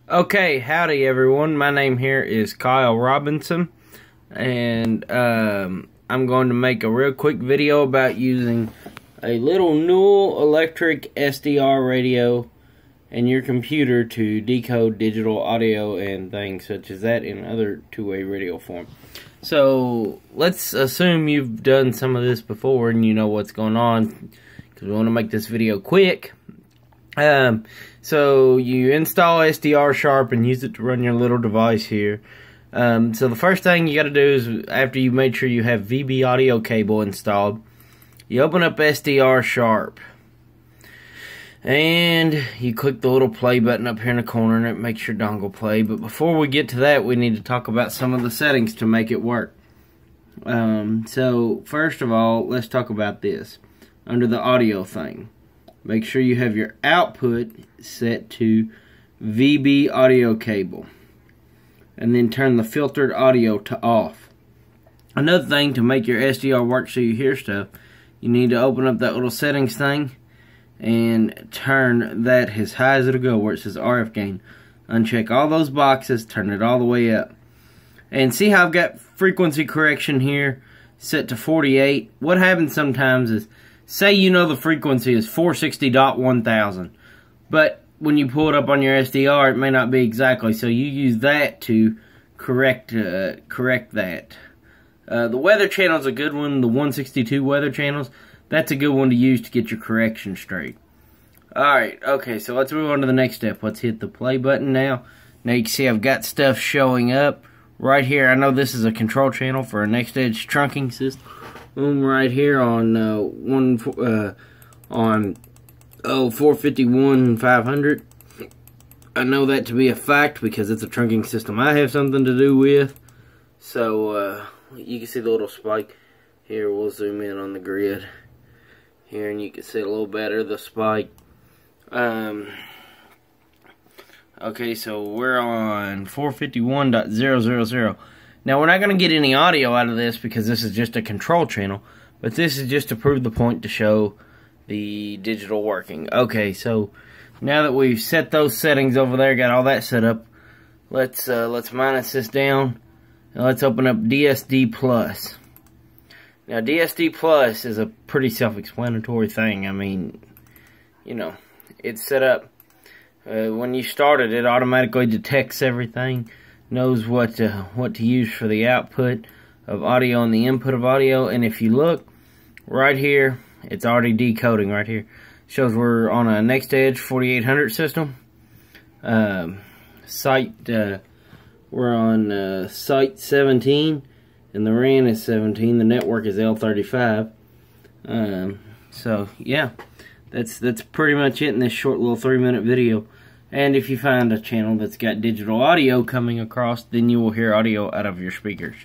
Okay, howdy everyone. My name here is Kyle Robinson, and I'm going to make a real quick video about using a little Newell electric SDR radio in your computer to decode digital audio and things such as that in other two-way radio form. So let's assume you've done some of this before and you know what's going on, because we want to make this video quick. So you install SDR Sharp and use it to run your little device here. So the first thing you got to do is, after you made sure you have VB audio cable installed, you open up SDR Sharp and you click the little play button up here in the corner and it makes your dongle play. But before we get to that, we need to talk about some of the settings to make it work. So first of all, let's talk about this. Under the audio thing, make sure you have your output set to VB audio cable, and then turn the filtered audio to off. Another thing to make your SDR work so you hear stuff, you need to open up that little settings thing and turn that as high as it'll go, where it says RF gain. Uncheck all those boxes, turn it all the way up. And see how I've got frequency correction here set to 48? What happens sometimes is, say you know the frequency is 460.1000, but when you pull it up on your SDR, it may not be exactly, so you use that to correct that. The weather channel is a good one, the 162 weather channels. That's a good one to use to get your correction straight. Alright, okay, so let's move on to the next step. Let's hit the play button now. Now you can see I've got stuff showing up right here. I know this is a control channel for a NextEdge trunking system. Right here on 451 500. I know that to be a fact because it's a trunking system I have something to do with. So you can see the little spike here. We'll zoom in on the grid here and you can see a little better the spike. Okay, so we're on 451.000. Now, we're not going to get any audio out of this because this is just a control channel, but this is just to prove the point to show the digital working. Okay, so now that we've set those settings over there, got all that set up, let's minus this down, and let's open up DSD Plus. Now, DSD Plus is a pretty self-explanatory thing. I mean, you know, it's set up. When you start it, it automatically detects everything, knows what to use for the output of audio and the input of audio. And if you look right here, it's already decoding right here. Shows we're on a NextEdge 4800 system. We're on site 17, and the RAN is 17. The network is L35. So yeah, that's pretty much it in this short little 3-minute video. And if you find a channel that's got digital audio coming across, then you will hear audio out of your speakers.